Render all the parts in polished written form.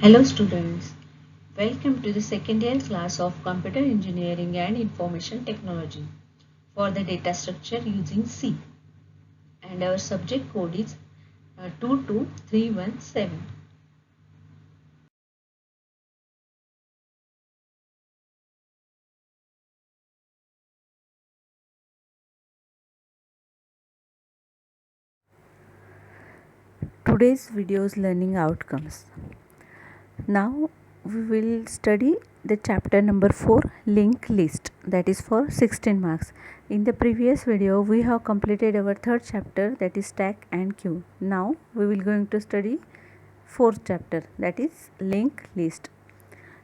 Hello students, welcome to the second year class of Computer Engineering and Information Technology for the data structure using C, and our subject code is 22317. Today's video's learning outcomes. Now we will study the chapter number 4, linked list, that is for 16 marks. In the previous video we have completed our third chapter, that is stack and queue. Now we will going to study fourth chapter, that is linked list.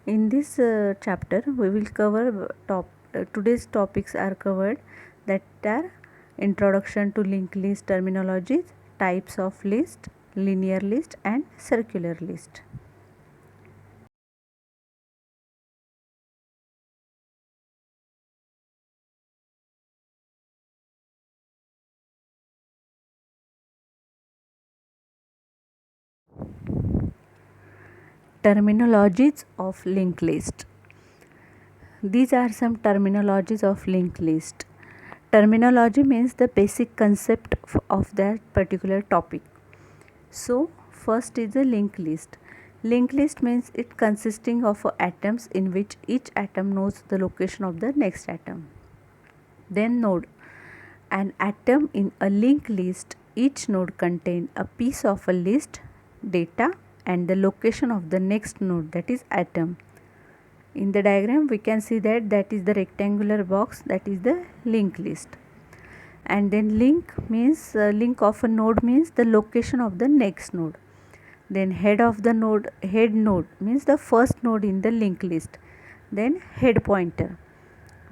In this chapter we will cover today's topics are covered, that are introduction to linked list terminologies, types of list, linear list and circular list. Terminologies of linked list. These are some terminologies of linked list. Terminology means the basic concept of that particular topic. So first is a linked list. Linked list means it consisting of atoms in which each atom knows the location of the next atom. Then node. An atom in a linked list, each node contains a piece of a list, data and the location of the next node, that is atom. In the diagram we can see that is the rectangular box, that is the linked list. And then link means link of a node means the location of the next node. Then head node means the first node in the linked list. Then head pointer,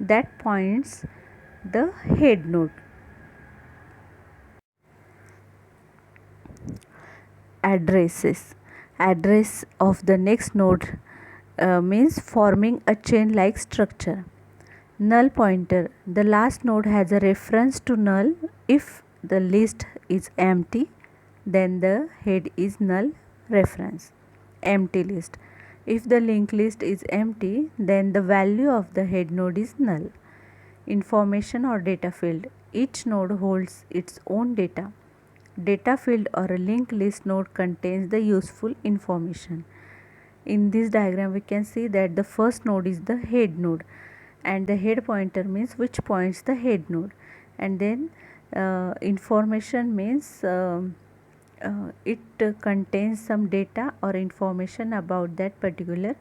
that points the head node. Address of the next node means forming a chain like structure. Null pointer, the last node has a reference to null. If the list is empty, then the head is null reference. Empty list, if the linked list is empty, then the value of the head node is null. Information or data field, each node holds its own data. Data field or a linked list node contains the useful information. In this diagram we can see that the first node is the head node, and the head pointer means which points the head node, and then information means it contains some data or information about that particular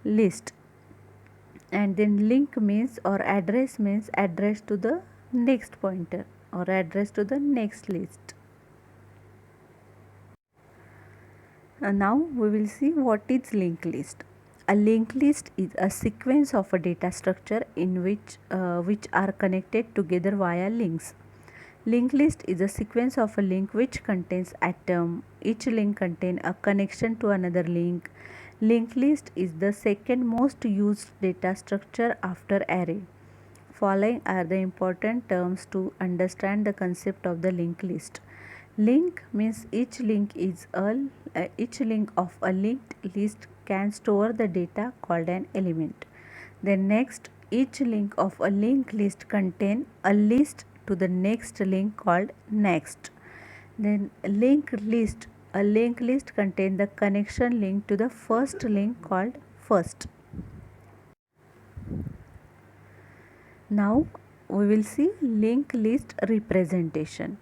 list. And then link means or address means address to the next pointer or address to the next list. Now we will see what is linked list. A linked list is a sequence of a data structure in which are connected together via links. Linked list is a sequence of a link which contains atom. Each link contains a connection to another link. Linked list is the second most used data structure after array. Following are the important terms to understand the concept of the linked list. Link means each link of a linked list can store the data called an element. Then next, each link of a linked list contain a list to the next link called next. Then a linked list contain the connection link to the first link called first. Now we will see linked list representation.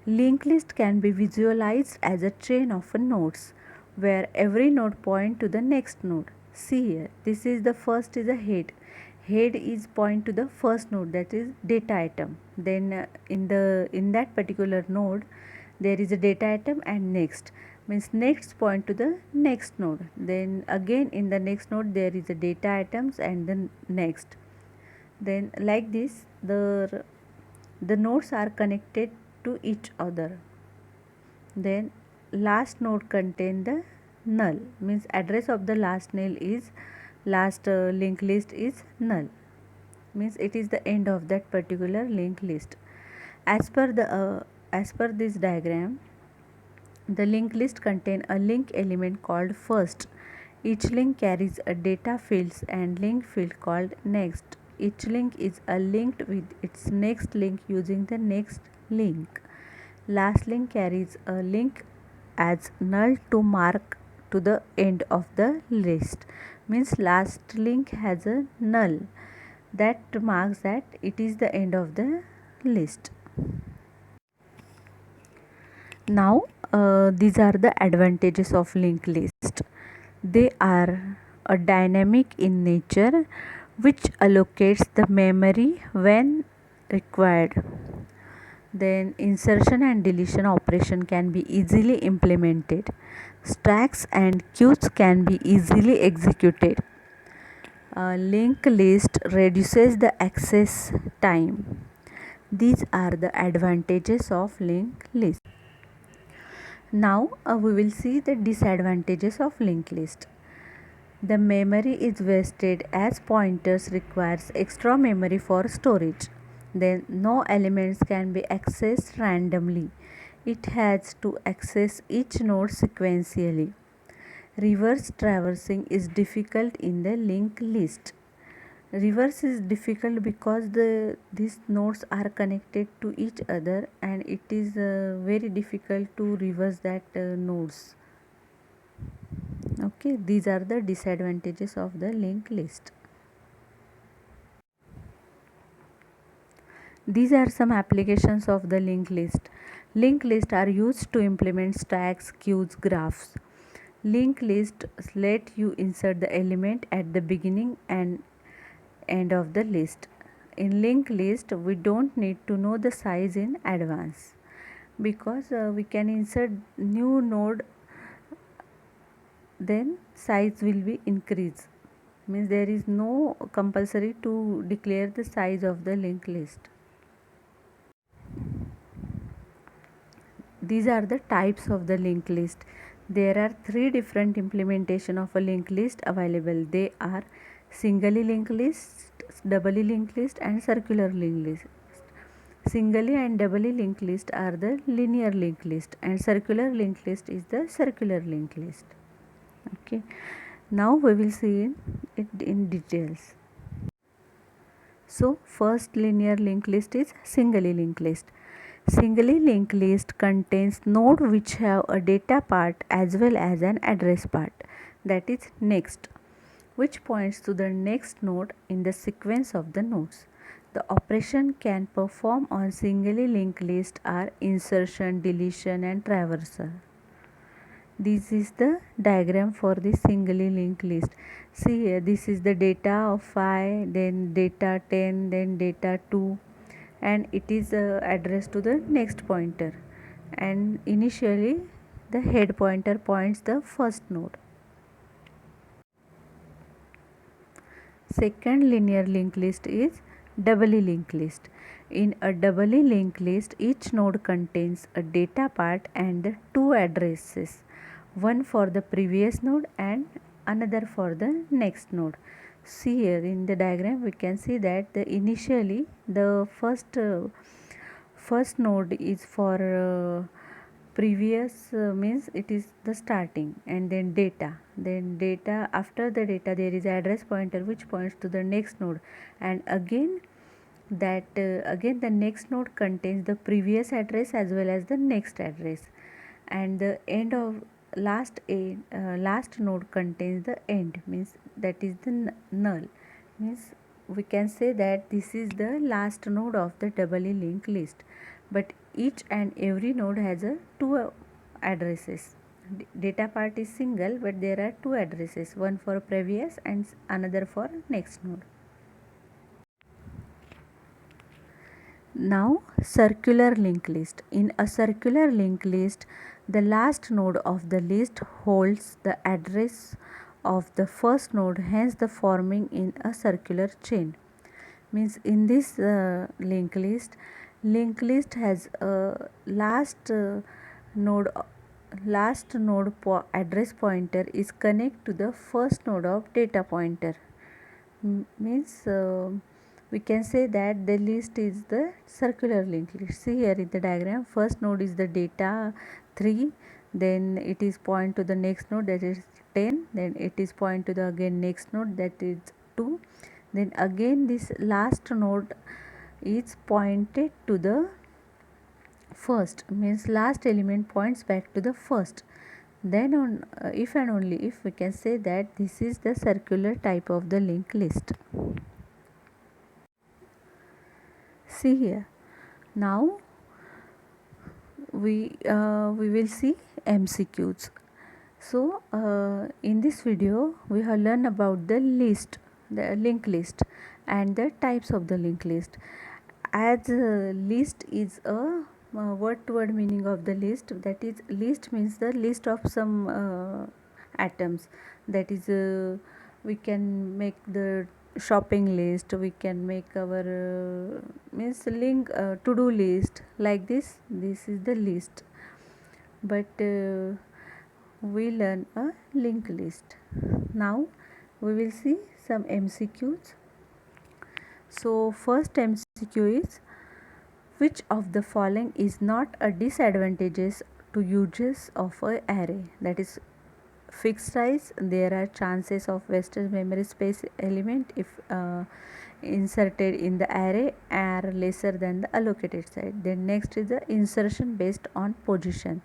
Linked list can be visualized as a chain of nodes where every node point to the next node. See here, this is the first is a head. Head is point to the first node, that is data item. Then in that particular node there is a data item, and next means next point to the next node. Then again in the next node there is a data items, and then next. Then like this the nodes are connected to each other. Then last node contain the null, means address of the last linked list is null, means it is the end of that particular linked list. As per this diagram, the linked list contain a link element called first. Each link carries a data fields and link field called next. Each link is linked with its next link using the next link. Last link carries a link as null to mark to the end of the list. Means last link has a null that marks that it is the end of the list. Now these are the advantages of linked list. They are a dynamic in nature which allocates the memory when required. Then insertion and deletion operation can be easily implemented. Stacks and queues can be easily executed. A linked list reduces the access time. These are the advantages of linked list. Now we will see the disadvantages of linked list. The memory is wasted as pointers requires extra memory for storage. Then no elements can be accessed randomly. It has to access each node sequentially. Reverse traversing is difficult in the linked list. Reverse is difficult because these nodes are connected to each other and it is very difficult to reverse that nodes. Okay, these are the disadvantages of the linked list. These are some applications of the linked list. Linked lists are used to implement stacks, queues, graphs. Linked lists let you insert the element at the beginning and end of the list. In linked list, we don't need to know the size in advance because we can insert new node, then size will be increased. Means there is no compulsory to declare the size of the linked list. These are the types of the linked list. There are three different implementation of a linked list available. They are singly linked list, doubly linked list and circular linked list. Singly and doubly linked list are the linear linked list and circular linked list is the circular linked list. Okay. Now we will see it in details. So first linear linked list is singly linked list. Singly linked list contains nodes which have a data part as well as an address part, that is next, which points to the next node in the sequence of the nodes. The operation can perform on singly linked list are insertion, deletion and traversal. This is the diagram for the singly linked list. See here, this is the data of 5, then data 10, then data 2, and it is addressed to the next pointer, and initially the head pointer points the first node. Second linear linked list is doubly linked list. In a doubly linked list, each node contains a data part and two addresses, one for the previous node and another for the next node. See here in the diagram we can see that initially the first node is for previous means it is the starting, and then data after the data there is address pointer which points to the next node, and again again the next node contains the previous address as well as the next address, and the end of last node contains the end, means that is the null. Means we can say that this is the last node of the doubly linked list, but each and every node has a two addresses. Data part is single but there are two addresses, one for previous and another for next node. Now circular linked list. In a circular linked list, the last node of the list holds the address of the first node, hence the forming in a circular chain. Means in this linked list has a node address pointer is connect to the first node of data pointer. Means we can say that the list is the circular linked list. See here in the diagram, first node is the data 3, then it is point to the next node, that is 10, then it is point to the again next node, that is 2, then again this last node is pointed to the first, means last element points back to the first. Then on if and only if we can say that this is the circular type of the linked list. See here, now we will see MCQs. So in this video we have learned about the list, the linked list, and the types of the linked list. As list is a word to word meaning of the list, that is list means the list of some atoms, that is we can make the shopping list, we can make our means link to do list, like this is the list. But we learn a linked list. Now we will see some MCQs. So first MCQ is, which of the following is not a disadvantageous to uses of a array? That is fixed size, there are chances of wasted memory space element if inserted in the array are lesser than the allocated size. Then next is the insertion based on position.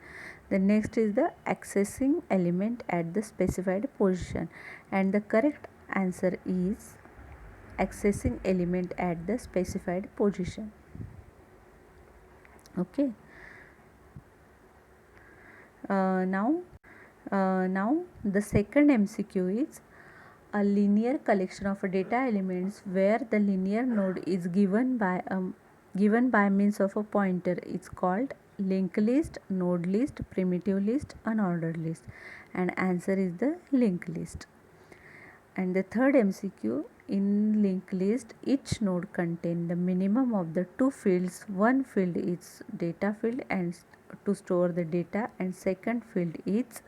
Then next is the accessing element at the specified position, and the correct answer is accessing element at the specified position. Okay. Now the second MCQ is a linear collection of data elements where the linear node is given by means of a pointer is called linked list, node list, primitive list, unordered list, and answer is the linked list. And the third MCQ, in linked list each node contains the minimum of the two fields. One field is data field and to store the data, and second field is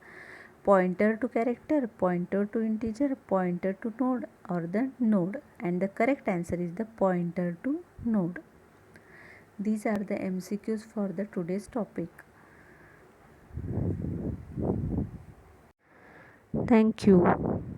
pointer to character, pointer to integer, pointer to node or the node, and the correct answer is the pointer to node. These are the MCQs for the today's topic. Thank you.